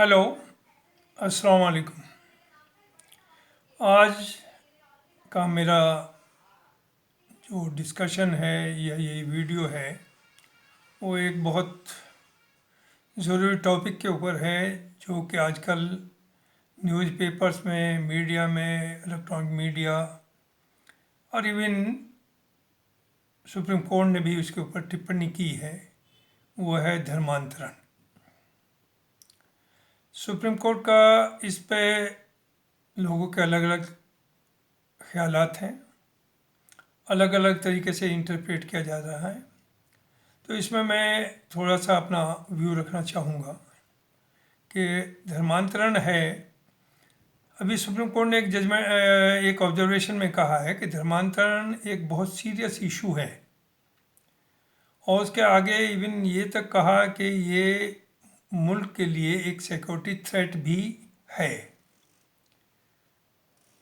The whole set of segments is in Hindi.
हेलो। अस्सलाम वालेकुम। आज का मेरा जो डिस्कशन है या ये वीडियो है वो एक बहुत ज़रूरी टॉपिक के ऊपर है जो कि आजकल न्यूज़पेपर्स में, मीडिया में, इलेक्ट्रॉनिक मीडिया और इवन सुप्रीम कोर्ट ने भी उसके ऊपर टिप्पणी की है। वो है धर्मांतरण। सुप्रीम कोर्ट का इस पे लोगों के अलग अलग ख्यालात हैं, अलग अलग तरीके से इंटरप्रेट किया जा रहा है। तो इसमें मैं थोड़ा सा अपना व्यू रखना चाहूँगा कि धर्मांतरण है। अभी सुप्रीम कोर्ट ने एक जजमेंट, एक ऑब्जर्वेशन में कहा है कि धर्मांतरण एक बहुत सीरियस इशू है, और उसके आगे इवन ये तक कहा कि ये मुल्क के लिए एक सिक्योरिटी थ्रेट भी है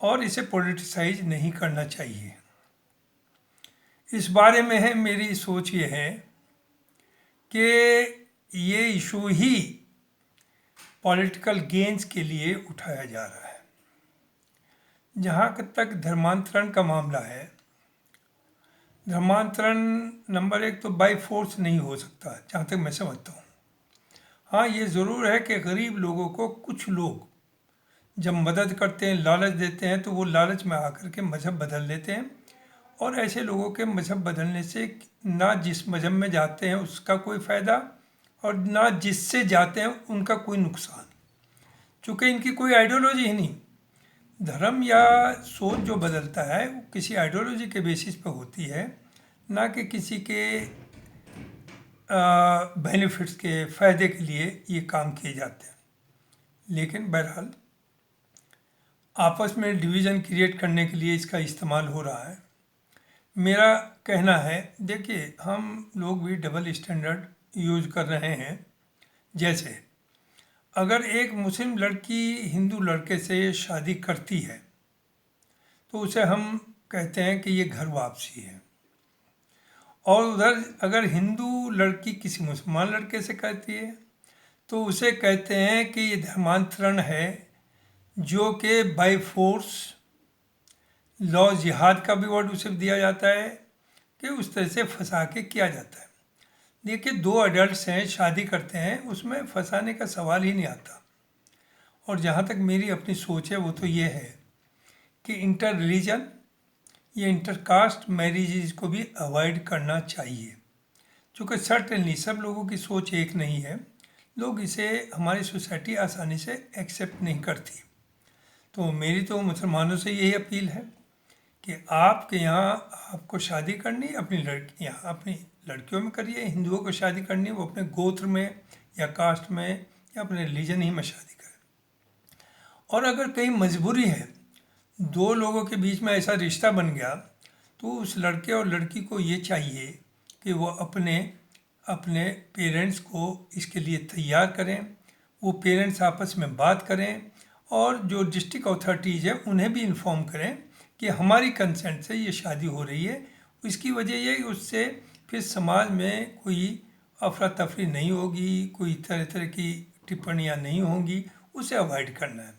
और इसे पॉलिटिसाइज नहीं करना चाहिए। इस बारे में है मेरी सोच ये है कि ये इशू ही पॉलिटिकल गेन्स के लिए उठाया जा रहा है। जहाँ तक धर्मांतरण का मामला है, धर्मांतरण नंबर एक तो बाय फोर्स नहीं हो सकता जहाँ तक मैं समझता हूँ। हाँ, ये ज़रूर है कि गरीब लोगों को कुछ लोग जब मदद करते हैं, लालच देते हैं, तो वो लालच में आकर के मज़हब बदल लेते हैं, और ऐसे लोगों के मज़हब बदलने से ना जिस मज़हब में जाते हैं उसका कोई फ़ायदा और ना जिससे जाते हैं उनका कोई नुकसान, चूँकि इनकी कोई आइडियोलॉजी ही नहीं। धर्म या सोच जो बदलता है वो किसी आइडियोलॉजी के बेसिस पर होती है, ना कि किसी के बेनिफिट्स के फ़ायदे के लिए ये काम किए जाते हैं। लेकिन बहरहाल आपस में डिवीज़न क्रिएट करने के लिए इसका इस्तेमाल हो रहा है। मेरा कहना है, देखिए हम लोग भी डबल स्टैंडर्ड यूज़ कर रहे हैं। जैसे अगर एक मुस्लिम लड़की हिंदू लड़के से शादी करती है तो उसे हम कहते हैं कि ये घर वापसी है, और उधर अगर हिंदू लड़की किसी मुसलमान लड़के से करती है तो उसे कहते हैं कि ये धर्मांतरण है, जो कि बाय फोर्स लॉ जिहाद का भी वर्ड उसे दिया जाता है कि उस तरह से फंसा के किया जाता है। देखिए, दो अडल्ट्स हैं, शादी करते हैं, उसमें फंसाने का सवाल ही नहीं आता। और जहाँ तक मेरी अपनी सोच है वो तो ये है कि इंटर रिलीजन या इंटर कास्ट मैरिजेज को भी अवॉइड करना चाहिए, क्योंकि सर्टेनली सब लोगों की सोच एक नहीं है। लोग इसे, हमारी सोसाइटी आसानी से एक्सेप्ट नहीं करती। तो मेरी तो मुसलमानों से यही अपील है कि आपके यहाँ आपको शादी करनी, अपनी लड़की यहाँ अपनी लड़कियों में करिए। हिंदुओं को शादी करनी, वो अपने गोत्र में या कास्ट में या अपने रिलीजन ही में शादी करें। और अगर कहीं मजबूरी है, दो लोगों के बीच में ऐसा रिश्ता बन गया, तो उस लड़के और लड़की को ये चाहिए कि वो अपने अपने पेरेंट्स को इसके लिए तैयार करें। वो पेरेंट्स आपस में बात करें और जो डिस्ट्रिक्ट अथॉरिटीज़ है उन्हें भी इन्फॉर्म करें कि हमारी कंसेंट से ये शादी हो रही है। इसकी वजह ये कि उससे फिर समाज में कोई अफरा तफरी नहीं होगी, कोई तरह तरह की टिप्पणियाँ नहीं होंगी, उसे अवॉइड करना है।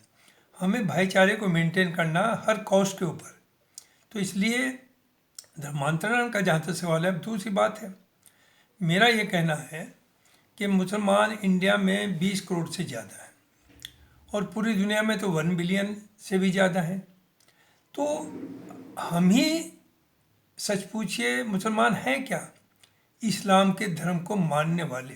हमें भाईचारे को मेंटेन करना हर कॉस्ट के ऊपर। तो इसलिए धर्मांतरण का जहाँ तक सवाल है, दूसरी बात है, मेरा ये कहना है कि मुसलमान इंडिया में 20 करोड़ से ज़्यादा है और पूरी दुनिया में तो 1 बिलियन से भी ज़्यादा है। तो हम ही, सच पूछिए, मुसलमान हैं क्या? इस्लाम के धर्म को मानने वाले।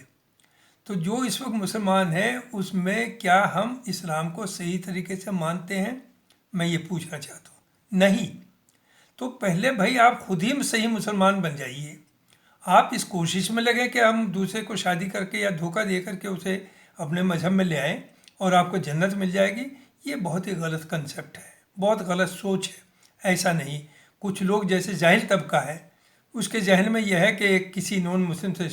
तो जो इस वक्त मुसलमान हैं उसमें क्या हम इस्लाम को सही तरीके से मानते हैं? मैं ये पूछना चाहता हूँ। नहीं। तो पहले भाई आप खुद ही सही मुसलमान बन जाइए। आप इस कोशिश में लगे कि हम दूसरे को शादी करके या धोखा दे करके उसे अपने मजहब में ले आएँ और आपको जन्नत मिल जाएगी। ये बहुत ही गलत कंसेप्ट है, बहुत गलत सोच है। ऐसा नहीं। कुछ लोग जैसे जाहिल तबका है, उसके जहन में यह है कि किसी नॉन मुस्लिम से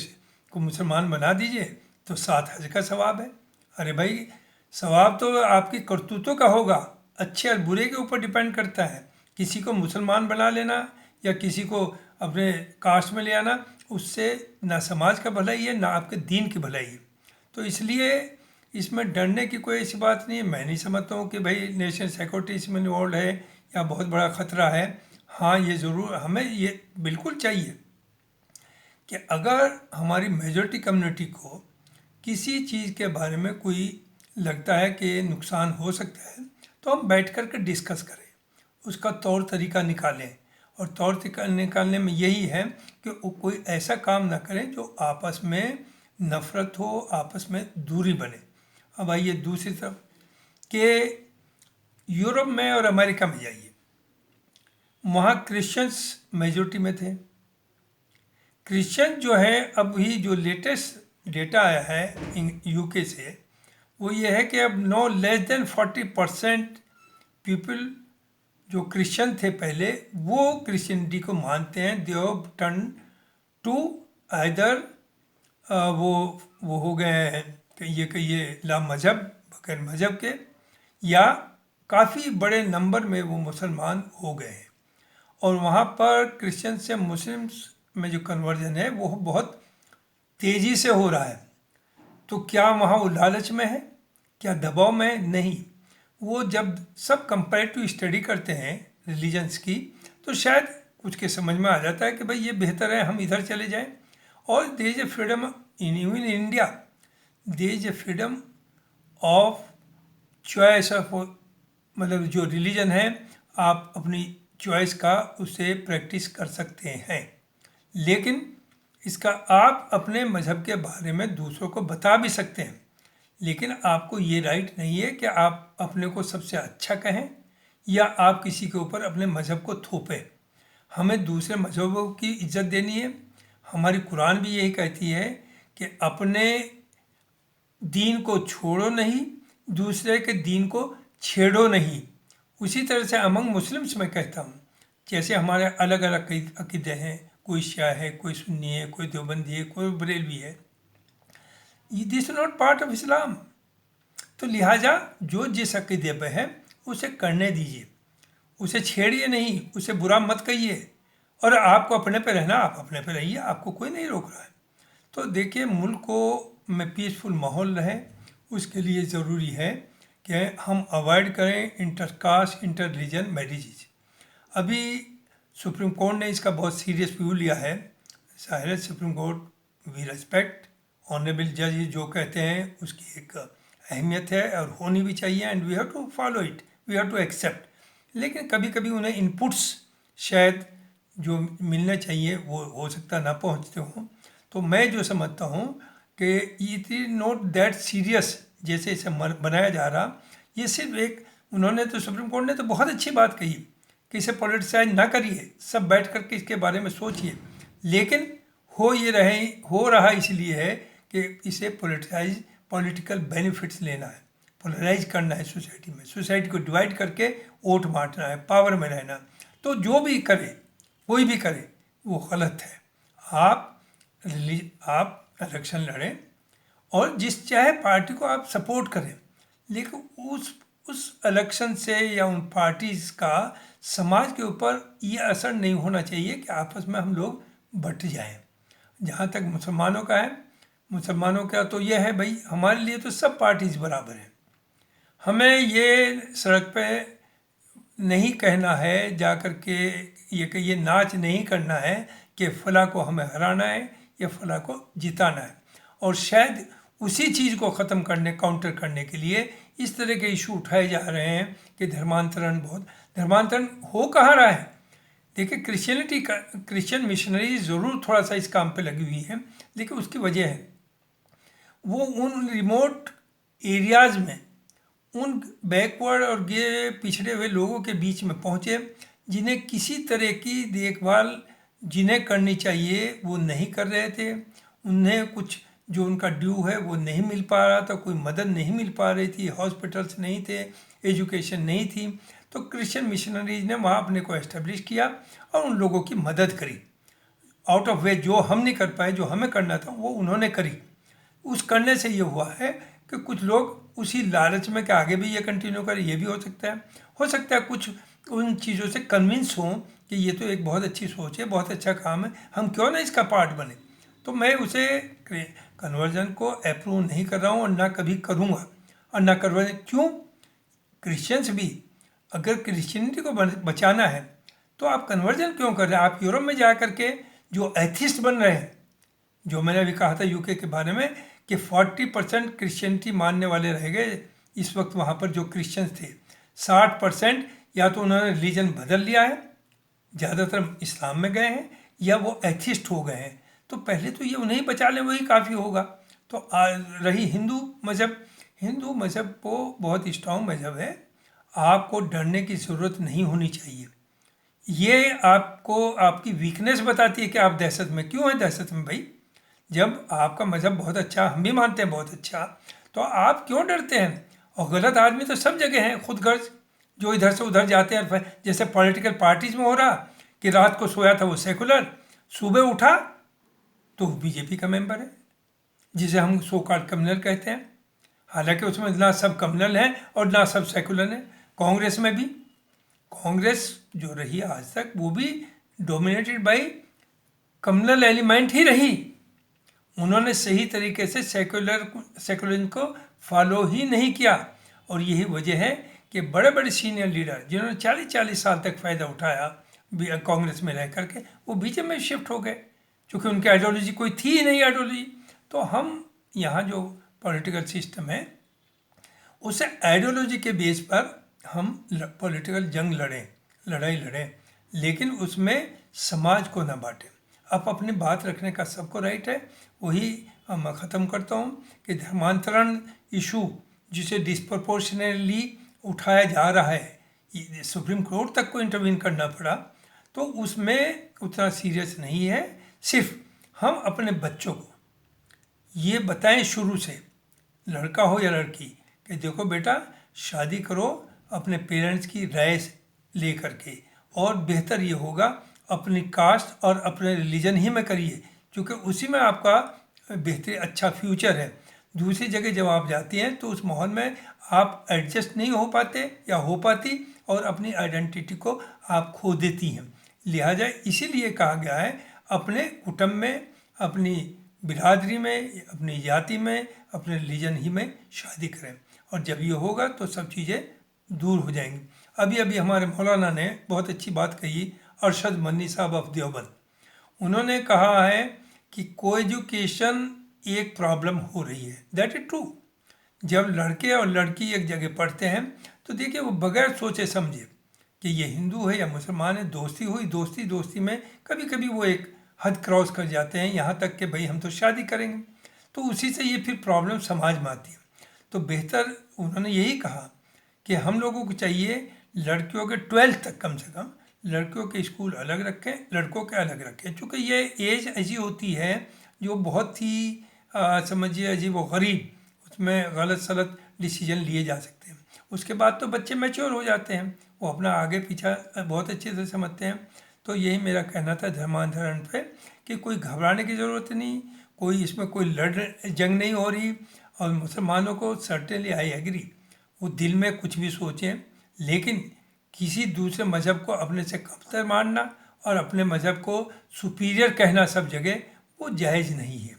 को मुसलमान बना दीजिए तो 7 हज का सवाब है। अरे भाई, सवाब तो आपकी करतूतों का होगा, अच्छे और बुरे के ऊपर डिपेंड करता है। किसी को मुसलमान बना लेना या किसी को अपने कास्ट में ले आना, उससे ना समाज का भलाई है ना आपके दीन की भलाई है। तो इसलिए इसमें डरने की कोई ऐसी बात नहीं है। मैं नहीं समझता हूँ कि भाई नेशनल सिक्योरिटी इसमें इन्वॉल्व है या बहुत बड़ा खतरा है। हाँ, ये ज़रूर हमें ये बिल्कुल चाहिए कि अगर हमारी मेजॉरिटी कम्युनिटी को किसी चीज़ के बारे में कोई लगता है कि नुकसान हो सकता है, तो हम बैठ कर के डिस्कस करें, उसका तौर तरीका निकालें। और तौर तरीका निकालने में यही है कि वो कोई ऐसा काम ना करें जो आपस में नफ़रत हो, आपस में दूरी बने। अब आइए दूसरी तरफ कि यूरोप में और अमेरिका में जाइए, वहाँ क्रिश्चियंस मेजॉरिटी में थे। क्रिश्चियन जो है, अभी जो लेटेस्ट डेटा आया है यूके से, वो ये है कि अब नो लेस देन 40% पीपल जो क्रिश्चियन थे पहले, वो क्रिश्चियनिटी को मानते हैं। They have turned to either वो हो गए हैं कि ये ला मजहब, बगैर मजहब के, या काफ़ी बड़े नंबर में वो मुसलमान हो गए हैं। और वहाँ पर क्रिश्चियन से मुस्लिम्स में जो कन्वर्जन है वो बहुत तेज़ी से हो रहा है। तो क्या वहाँ वो लालच में है, क्या दबाव में है? नहीं। वो जब सब कंपैरेटिव स्टडी करते हैं रिलीजन्स की, तो शायद कुछ के समझ में आ जाता है कि भाई ये बेहतर है हम इधर चले जाएं। और there is a freedom in India, there is a freedom of choice of, मतलब जो रिलीजन है आप अपनी चॉइस का उसे प्रैक्टिस कर सकते हैं। लेकिन इसका आप अपने मज़हब के बारे में दूसरों को बता भी सकते हैं, लेकिन आपको ये राइट नहीं है कि आप अपने को सबसे अच्छा कहें या आप किसी के ऊपर अपने मज़हब को थोपें। हमें दूसरे मज़हबों की इज्जत देनी है। हमारी कुरान भी यही कहती है कि अपने दीन को छोड़ो नहीं, दूसरे के दीन को छेड़ो नहीं। उसी तरह से अमंग मुस्लिम्स में कहता हूँ, जैसे हमारे अलग अलग अकीदे हैं, कोई शिया है, कोई सुन्नी है, कोई देवबंदी है, कोई बरेलवी है, this is not part of Islam. तो लिहाजा जो जिस अकीदे पे है उसे करने दीजिए, उसे छेड़िए नहीं, उसे बुरा मत कहिए। और आपको अपने पे रहना, आप अपने पे रहिए, आपको कोई नहीं रोक रहा है। तो देखिए, मुल्क को में पीसफुल माहौल रहे, उसके लिए ज़रूरी है कि हम अवॉइड करें इंटरकास्ट इंटर रिलीजन मैरिजेज। अभी सुप्रीम कोर्ट ने इसका बहुत सीरियस व्यू लिया है। जाहिर है supreme court we respect, honourable जज जो कहते हैं उसकी एक अहमियत है और होनी भी चाहिए, and we have to follow it, we have to accept. लेकिन कभी कभी उन्हें इनपुट्स शायद जो मिलने चाहिए वो हो सकता ना पहुंचते हों। तो मैं जो समझता हूँ कि it is not that serious जैसे इसे बनाया जा रहा। ये सिर्फ एक, उन्होंने तो सुप्रीम कोर्ट ने तो बहुत अच्छी बात कही कि इसे पॉलिटिसाइज ना करिए, सब बैठ करके इसके बारे में सोचिए। लेकिन हो रहा इसलिए है कि इसे पॉलिटिसाइज, पॉलिटिकल बेनिफिट्स लेना है, पोलराइज करना है सोसाइटी में, सोसाइटी को डिवाइड करके वोट बांटना है, पावर में रहना। तो जो भी करे, कोई भी करे, वो गलत है। आप इलेक्शन लड़ें और जिस चाहे पार्टी को आप सपोर्ट करें, लेकिन उस इलेक्शन से या उन पार्टीज़ का समाज के ऊपर ये असर नहीं होना चाहिए कि आपस में हम लोग बट जाएं। जहाँ तक मुसलमानों का है, मुसलमानों का तो यह है भाई, हमारे लिए तो सब पार्टीज बराबर हैं। हमें ये सड़क पे नहीं कहना है जा कर के, ये नाच नहीं करना है कि फ़लाँ को हमें हराना है या फ़लाँ को जिताना है। और शायद उसी चीज़ को ख़त्म करने, काउंटर करने के लिए इस तरह के इशू उठाए जा रहे हैं कि धर्मांतरण हो कहाँ रहा है। देखिए, क्रिश्चियन मिशनरी ज़रूर थोड़ा सा इस काम पे लगी हुई है, लेकिन उसकी वजह है वो उन रिमोट एरियाज़ में, उन बैकवर्ड और पिछड़े हुए लोगों के बीच में पहुँचे जिन्हें किसी तरह की देखभाल जिन्हें करनी चाहिए वो नहीं कर रहे थे। उन्हें कुछ जो उनका ड्यू है वो नहीं मिल पा रहा था, कोई मदद नहीं मिल पा रही थी, हॉस्पिटल्स नहीं थे, एजुकेशन नहीं थी। तो क्रिश्चियन मिशनरीज ने वहाँ अपने को एस्टेब्लिश किया और उन लोगों की मदद करी। आउट ऑफ वे जो हम नहीं कर पाए, जो हमें करना था वो उन्होंने करी। उस करने से ये हुआ है कि कुछ लोग उसी लालच में कि आगे भी ये कंटिन्यू करें, ये भी हो सकता है कुछ उन चीज़ों से कन्विंस हों कि ये तो एक बहुत अच्छी सोच है, बहुत अच्छा काम है, हम क्यों ना इसका पार्ट बने। तो मैं उसे कन्वर्जन को अप्रूव नहीं कर रहा हूँ और ना कभी करूँगा और ना करवा। क्यों? क्रिश्चियंस भी, अगर क्रिश्चियनिटी को बचाना है तो आप कन्वर्जन क्यों कर रहे हैं? आप यूरोप में जा कर के जो एथिस्ट बन रहे हैं, जो मैंने अभी कहा था यूके के बारे में कि 40% क्रिश्चियनिटी मानने वाले रह गए इस वक्त वहाँ पर जो क्रिश्चियंस थे। 60% या तो उन्होंने रिलीजन बदल लिया है, ज़्यादातर इस्लाम में गए हैं, या वो एथिस्ट हो गए हैं। तो पहले तो ये उन्हें बचा लें, वही काफ़ी होगा। तो रही हिंदू मज़हब, हिंदू मज़हब को बहुत स्ट्रॉन्ग मज़हब है, आपको डरने की ज़रूरत नहीं होनी चाहिए। ये आपको आपकी वीकनेस बताती है कि आप दहशत में क्यों हैं। दहशत में भाई, जब आपका मज़हब बहुत अच्छा, हम भी मानते हैं बहुत अच्छा, तो आप क्यों डरते हैं? और गलत आदमी तो सब जगह हैं, खुदगर्ज, जो इधर से उधर जाते हैं। जैसे पॉलिटिकल पार्टीज में हो रहा कि रात को सोया था वो सेकुलर, सुबह उठा तो बीजेपी का मेंबर है, जिसे हम सो कॉल्ड कम्युनल कहते हैं। हालांकि उसमें ना सब कम्युनल हैं और ना सब सेकुलर हैं। कांग्रेस में भी, कांग्रेस जो रही आज तक, वो भी डोमिनेटेड बाई कम्युनल एलिमेंट ही रही। उन्होंने सही तरीके से सेकुलरिज्म को फॉलो ही नहीं किया। और यही वजह है कि बड़े बड़े सीनियर लीडर जिन्होंने 40-40 साल तक फ़ायदा उठाया कांग्रेस में रह करके, वो बीजेपी में शिफ्ट हो गए, क्योंकि उनकी आइडियोलॉजी कोई थी ही नहीं आइडियोलॉजी। तो हम यहाँ जो पॉलिटिकल सिस्टम है, उसे आइडियोलॉजी के बेस पर हम पॉलिटिकल जंग लड़ाई लड़ें, लेकिन उसमें समाज को ना बांटें। अब अपनी बात रखने का सबको राइट है। वही मैं ख़त्म करता हूँ कि धर्मांतरण इशू जिसे डिस्प्रपोर्शनेटली उठाया जा रहा है, सुप्रीम कोर्ट तक को इंटरवीन करना पड़ा, तो उसमें उतना सीरियस नहीं है। सिर्फ हम अपने बच्चों को ये बताएं शुरू से, लड़का हो या लड़की, कि देखो बेटा, शादी करो अपने पेरेंट्स की राय ले करके, और बेहतर ये होगा अपनी कास्ट और अपने रिलीजन ही में करिए, क्योंकि उसी में आपका बेहतर अच्छा फ्यूचर है। दूसरी जगह जब आप जाती हैं तो उस माहौल में आप एडजस्ट नहीं हो पाते या हो पाती, और अपनी आइडेंटिटी को आप खो देती हैं। लिहाजा इसीलिए कहा गया है अपने कुटुंब में, अपनी बिरादरी में, अपनी जाति में, अपने रिलीजन ही में शादी करें, और जब ये होगा तो सब चीज़ें दूर हो जाएंगी। अभी अभी हमारे मौलाना ने बहुत अच्छी बात कही, अरशद मन्नी साहब ऑफ देवबंद। उन्होंने कहा है कि को एजुकेशन एक प्रॉब्लम हो रही है। That is true. जब लड़के और लड़की एक जगह पढ़ते हैं तो देखिए, वो बगैर सोचे समझे कि ये हिंदू है या मुसलमान है, दोस्ती हुई, दोस्ती में कभी कभी वो एक हद क्रॉस कर जाते हैं, यहाँ तक कि भाई हम तो शादी करेंगे। तो उसी से ये फिर प्रॉब्लम समाज में आती है। तो बेहतर उन्होंने यही कहा कि हम लोगों को चाहिए लड़कियों के 12th तक कम से कम लड़कियों के स्कूल अलग रखें, लड़कों के अलग रखें, क्योंकि ये एज ऐसी होती है जो बहुत ही समझिए अजीब व गरीब, उसमें गलत सलत डिसीजन लिए जा सकते हैं। उसके बाद तो बच्चे मैच्योर हो जाते हैं, वो अपना आगे पीछा बहुत अच्छे से समझते हैं। तो यही मेरा कहना था धर्मांतरण पे, कि कोई घबराने की ज़रूरत नहीं, कोई इसमें कोई जंग नहीं हो रही। और मुसलमानों को सर्टेनली आई एग्री, वो दिल में कुछ भी सोचें, लेकिन किसी दूसरे मज़हब को अपने से कमतर मानना और अपने मज़हब को सुपीरियर कहना सब जगह वो जायज़ नहीं है।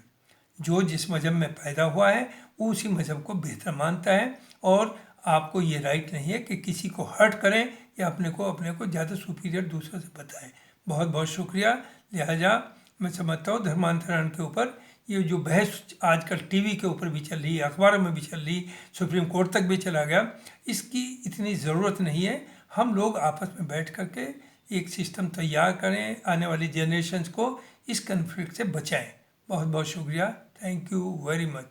जो जिस मज़हब में पैदा हुआ है वो उसी मज़हब को बेहतर मानता है, और आपको ये राइट नहीं है कि किसी को हर्ट करें या अपने को ज़्यादा सुपीरियर दूसरों से बताएं। बहुत बहुत शुक्रिया। लिहाजा मैं समझता हूँ धर्मांतरण के ऊपर ये जो बहस आजकल टीवी के ऊपर भी चल रही है, अखबारों में भी चल रही, सुप्रीम कोर्ट तक भी चला गया, इसकी इतनी ज़रूरत नहीं है। हम लोग आपस में बैठ करके एक सिस्टम तैयार करें, आने वाली जनरेशन्स को इस कन्फ्लिक्ट से बचाएं। बहुत बहुत शुक्रिया। Thank you very much.